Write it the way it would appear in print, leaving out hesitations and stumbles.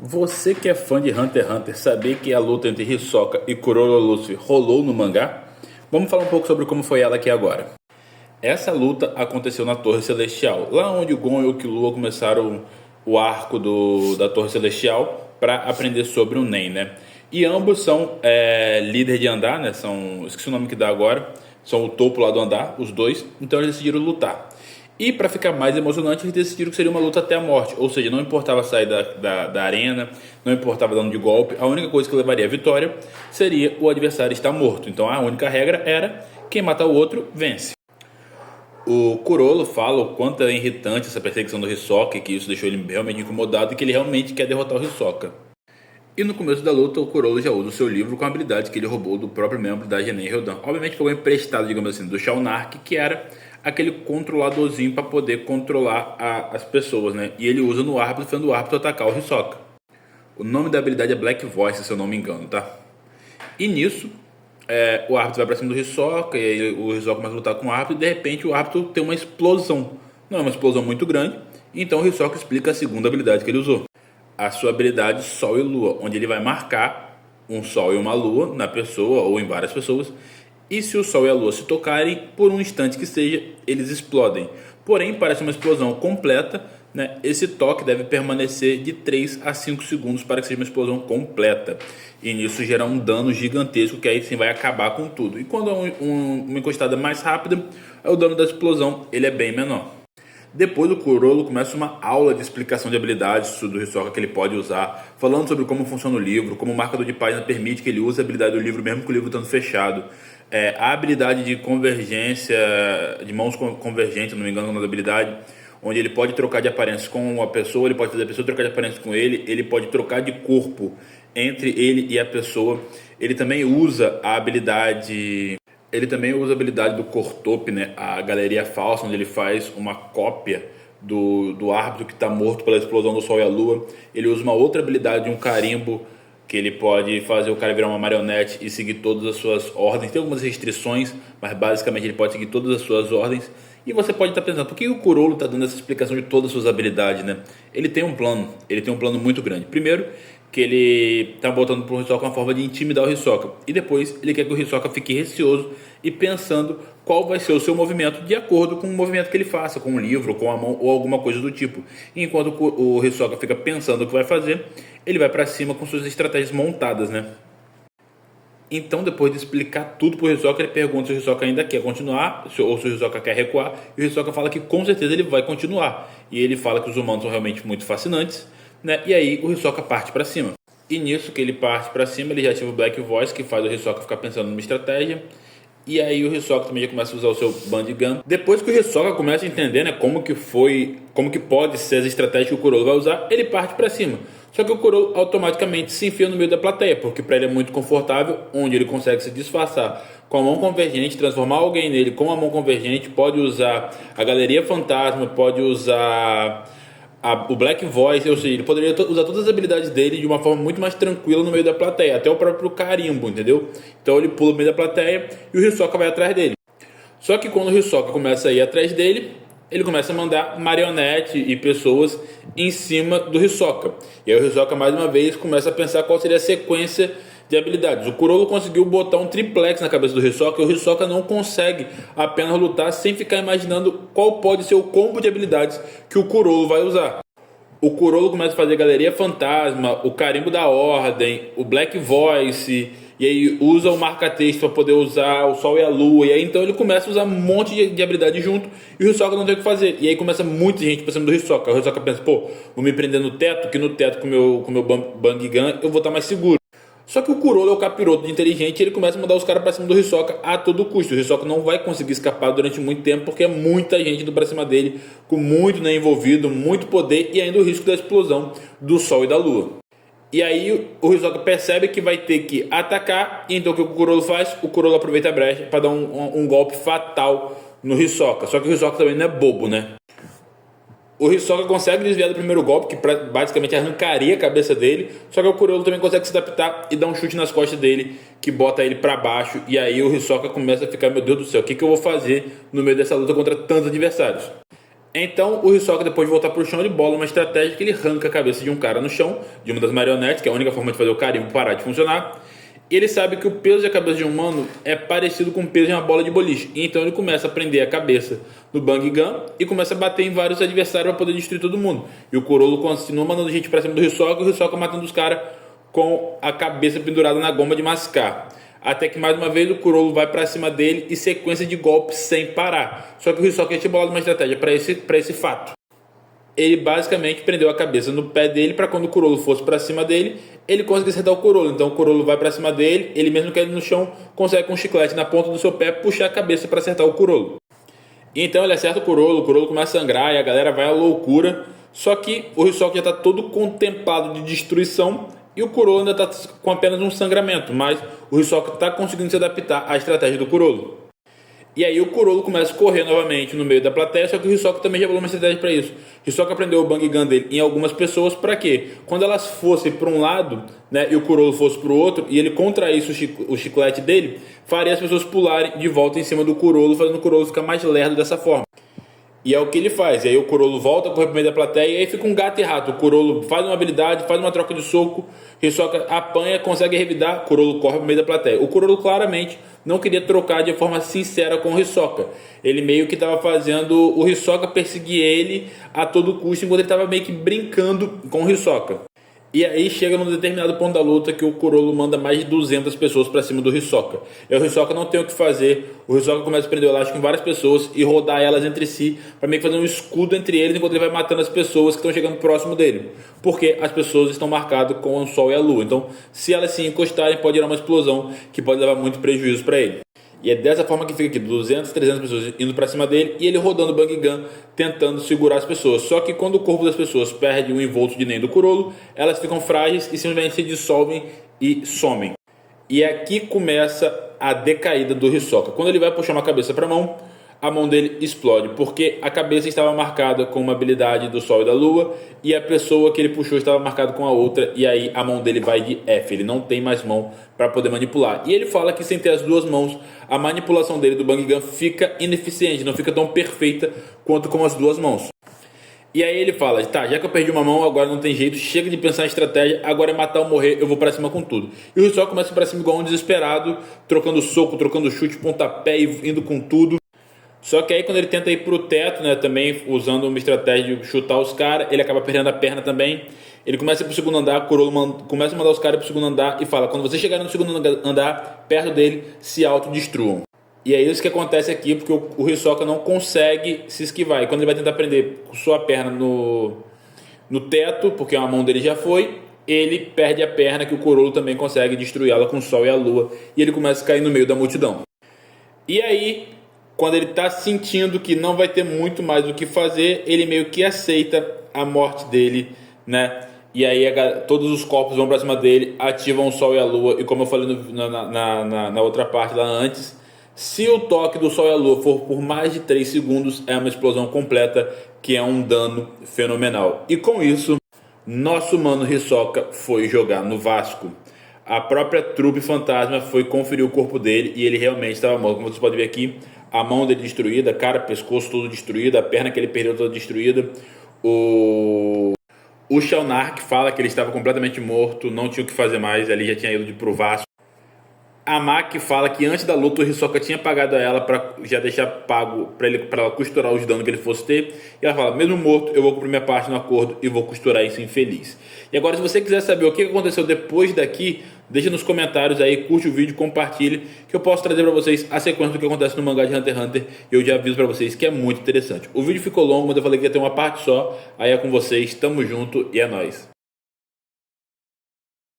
Você que é fã de Hunter x Hunter, sabia que a luta entre Hisoka e Kuroro Luffy rolou no mangá? Vamos falar um pouco sobre como foi ela aqui agora. Essa luta aconteceu na Torre Celestial, lá onde o Gon e o Killua começaram o arco da Torre Celestial para aprender sobre o Nen, né? E ambos são líder de andar, né? Esqueci o nome que dá agora. São o topo lá do andar, os dois. Então eles decidiram lutar. E para ficar mais emocionante, eles decidiram que seria uma luta até a morte. Ou seja, não importava sair da arena, não importava dano de golpe. A única coisa que levaria a vitória seria o adversário estar morto. Então a única regra era quem matar o outro vence. O Kurolo fala o quanto é irritante essa perseguição do Hisoka, e que isso deixou ele realmente incomodado e que ele realmente quer derrotar o Hisoka. E no começo da luta, o Kurolo já usa o seu livro com a habilidade que ele roubou do próprio membro da Genin Ryodan. Obviamente foi emprestado, digamos assim, do Shao Nark, que era aquele controladorzinho para poder controlar as pessoas, né? E ele usa no árbitro, fazendo o árbitro atacar o Hisoka. O nome da habilidade é Black Voice, se eu não me engano, tá? E nisso, o árbitro vai pra cima do Hisoka, e aí o Hisoka começa a lutar com o árbitro, e de repente o árbitro tem uma explosão. Não é uma explosão muito grande, então o Hisoka explica a segunda habilidade que ele usou. A sua habilidade Sol e Lua, onde ele vai marcar um Sol e uma Lua na pessoa ou em várias pessoas, e se o Sol e a Lua se tocarem, por um instante que seja, eles explodem. Porém, parece uma explosão completa, né? Esse toque deve permanecer de 3 a 5 segundos para que seja uma explosão completa. E nisso gerar um dano gigantesco que aí sim vai acabar com tudo. E quando é uma encostada mais rápida, o dano da explosão ele é bem menor. Depois o Kurolo começa uma aula de explicação de habilidades do Hisoka que ele pode usar, falando sobre como funciona o livro, como o marcador de página permite que ele use a habilidade do livro mesmo com o livro estando fechado. A habilidade de convergência, de mãos convergentes, não me engano, na habilidade, onde ele pode trocar de aparência com a pessoa, ele pode fazer a pessoa trocar de aparência com ele pode trocar de corpo entre ele e a pessoa. Ele também usa a habilidade do Cortope, né? A galeria falsa, onde ele faz uma cópia do árbitro que está morto pela explosão do Sol e a Lua. Ele usa uma outra habilidade, um carimbo, que ele pode fazer o cara virar uma marionete e seguir todas as suas ordens. Tem algumas restrições, mas basicamente ele pode seguir todas as suas ordens. E você pode estar pensando, por que o Kurolo está dando essa explicação de todas as suas habilidades, né? Ele tem um plano muito grande. Primeiro, que ele está botando para o Hisoka uma forma de intimidar o Hisoka. E depois, ele quer que o Hisoka fique receoso e pensando qual vai ser o seu movimento de acordo com o movimento que ele faça, com o livro, com a mão ou alguma coisa do tipo. E enquanto o Hisoka fica pensando o que vai fazer, ele vai para cima com suas estratégias montadas, né? Então, depois de explicar tudo pro Hisoka, ele pergunta se o Hisoka ainda quer continuar ou se o Hisoka quer recuar. E o Hisoka fala que com certeza ele vai continuar. E ele fala que os humanos são realmente muito fascinantes, né? E aí o Hisoka parte para cima. E nisso que ele parte para cima, ele já ativa o Black Voice, que faz o Hisoka ficar pensando numa estratégia. E aí o Hisoka também já começa a usar o seu Bandigan. Depois que o Hisoka começa a entender, né, como que pode ser as estratégias que o Kurolo vai usar, ele parte para cima. Só que o Kurolo automaticamente se enfia no meio da plateia, porque para ele é muito confortável, onde ele consegue se disfarçar com a mão convergente, transformar alguém nele com a mão convergente, pode usar a Galeria Fantasma, pode usar o Black Voice, ou seja, ele poderia usar todas as habilidades dele de uma forma muito mais tranquila no meio da plateia, até o próprio carimbo, entendeu? Então ele pula no meio da plateia e o Hisoka vai atrás dele. Só que quando o Hisoka começa a ir atrás dele, ele começa a mandar marionete e pessoas em cima do Hisoka. E aí o Hisoka mais uma vez começa a pensar qual seria a sequência de habilidades. O Kurolo conseguiu botar um triplex na cabeça do Hisoka e o Hisoka não consegue apenas lutar sem ficar imaginando qual pode ser o combo de habilidades que o Kurolo vai usar. O Kurolo começa a fazer Galeria Fantasma, o Carimbo da Ordem, o Black Voice, e aí usa o marca-texto para poder usar o Sol e a Lua, e aí então ele começa a usar um monte de habilidade junto, e o Hisoka não tem o que fazer, e aí começa muita gente pra cima do Hisoka. O Hisoka pensa, pô, vou me prender no teto, que no teto com o meu Bangigan eu vou estar mais seguro. Só que o Kurolo é o capiroto de inteligente e ele começa a mandar os caras pra cima do Hisoka a todo custo. O Hisoka não vai conseguir escapar durante muito tempo porque é muita gente indo pra cima dele, com muito envolvido, muito poder e ainda o risco da explosão do Sol e da Lua. E aí o Hisoka percebe que vai ter que atacar, e então o que o Kurolo faz? O Kurolo aproveita a brecha para dar um golpe fatal no Hisoka. Só que o Hisoka também não é bobo, né? O Hisoka consegue desviar do primeiro golpe, que basicamente arrancaria a cabeça dele. Só que o Kurolo também consegue se adaptar e dar um chute nas costas dele, que bota ele pra baixo. E aí o Hisoka começa a ficar, meu Deus do céu, o que eu vou fazer no meio dessa luta contra tantos adversários? Então o Hisoka, depois de voltar pro chão, ele bola uma estratégia que ele arranca a cabeça de um cara no chão, de uma das marionetes, que é a única forma de fazer o carimbo parar de funcionar. E ele sabe que o peso da cabeça de um humano é parecido com o peso de uma bola de boliche. Então ele começa a prender a cabeça no Bang Gun e começa a bater em vários adversários para poder destruir todo mundo. E o Kurolo continua mandando gente pra cima do Hisoka, e o Hisoka matando os caras com a cabeça pendurada na goma de mascar. Até que mais uma vez o Kurolo vai pra cima dele e sequência de golpes sem parar. Só que o Hisoka tinha bolado uma estratégia para esse fato. Ele basicamente prendeu a cabeça no pé dele para quando o Kurolo fosse pra cima dele, ele conseguir acertar o Kurolo. Então o Kurolo vai pra cima dele, ele mesmo caindo no chão, consegue com um chiclete na ponta do seu pé puxar a cabeça para acertar o Kurolo. Então ele acerta o Kurolo começa a sangrar e a galera vai à loucura. Só que o Hisoka já está todo contemplado de destruição e o Kurolo ainda está com apenas um sangramento, mas o Hisoka está conseguindo se adaptar à estratégia do Kurolo. E aí o Kurolo começa a correr novamente no meio da plateia, só que o Hisoka também já bolou uma estratégia para isso. O Hisoka aprendeu o Bang Gun dele em algumas pessoas para quê? Quando elas fossem para um lado, né, e o Kurolo fosse para o outro, e ele contraísse o chiclete dele, faria as pessoas pularem de volta em cima do Kurolo, fazendo o Kurolo ficar mais lerdo dessa forma. E é o que ele faz. E aí o Kurolo volta, corre pro meio da plateia e aí fica um gato e rato. O Kurolo faz uma habilidade, faz uma troca de soco, Hisoka apanha, consegue revidar, o Kurolo corre pro meio da plateia. O Kurolo claramente não queria trocar de forma sincera com o Hisoka. Ele meio que estava fazendo o Hisoka perseguir ele a todo custo, enquanto ele estava meio que brincando com o Hisoka. E aí chega num determinado ponto da luta que o Kurolo manda mais de 200 pessoas pra cima do Hisoka. E o Hisoka não tem o que fazer. O Hisoka começa a prender o elástico em várias pessoas e rodar elas entre si pra meio que fazer um escudo entre eles enquanto ele vai matando as pessoas que estão chegando próximo dele. Porque as pessoas estão marcadas com o Sol e a Lua. Então, se elas se encostarem, pode gerar uma explosão que pode levar muito prejuízo pra ele. E é dessa forma que fica aqui, 200, 300 pessoas indo pra cima dele e ele rodando o Bang Gun, tentando segurar as pessoas. Só que quando o corpo das pessoas perde o envolto de Nen do Kurolo, elas ficam frágeis e simplesmente se dissolvem e somem. E aqui começa a decaída do Hisoka. Quando ele vai puxar uma cabeça pra mão, a mão dele explode, porque a cabeça estava marcada com uma habilidade do Sol e da Lua, e a pessoa que ele puxou estava marcada com a outra, e aí a mão dele vai de F, ele não tem mais mão para poder manipular. E ele fala que sem ter as duas mãos, a manipulação dele do Bang Gun fica ineficiente, não fica tão perfeita quanto com as duas mãos. E aí ele fala, tá, já que eu perdi uma mão, agora não tem jeito, chega de pensar em estratégia, agora é matar ou morrer, eu vou pra cima com tudo. E o Hisoka começa pra cima igual um desesperado, trocando soco, trocando chute, pontapé e indo com tudo. Só que aí quando ele tenta ir pro teto, né, também usando uma estratégia de chutar os caras, ele acaba perdendo a perna também. Ele começa a ir pro segundo andar, Kurolo começa a mandar os caras pro segundo andar e fala, quando você chegar no segundo andar, perto dele, se autodestruam. E é isso que acontece aqui, porque o Hisoka não consegue se esquivar. E quando ele vai tentar prender sua perna no teto, porque a mão dele já foi, ele perde a perna, que o Kurolo também consegue destruir ela com o Sol e a Lua. E ele começa a cair no meio da multidão. E aí, quando ele está sentindo que não vai ter muito mais o que fazer, ele meio que aceita a morte dele, né? E aí todos os corpos vão para cima dele, ativam o Sol e a Lua. E como eu falei na outra parte lá antes, se o toque do Sol e a Lua for por mais de 3 segundos, é uma explosão completa, que é um dano fenomenal. E com isso, nosso mano Hisoka foi jogar no Vasco. A própria trupe fantasma foi conferir o corpo dele e ele realmente estava morto. Como vocês podem ver aqui, a mão dele destruída, cara, pescoço todo destruído, a perna que ele perdeu toda destruída. O Shalnark fala que ele estava completamente morto, não tinha o que fazer mais, ali já tinha ido pro Vasco. A Maki fala que antes da luta o Hisoka tinha pagado a ela para já deixar pago para ela costurar os danos que ele fosse ter. E ela fala, mesmo morto, eu vou cumprir minha parte no acordo e vou costurar isso infeliz. E agora, se você quiser saber o que aconteceu depois daqui, deixa nos comentários aí, curte o vídeo, compartilhe, que eu posso trazer para vocês a sequência do que acontece no mangá de Hunter x Hunter. E eu já aviso para vocês que é muito interessante. O vídeo ficou longo, mas eu falei que ia ter uma parte só. Aí é com vocês, tamo junto e é nóis.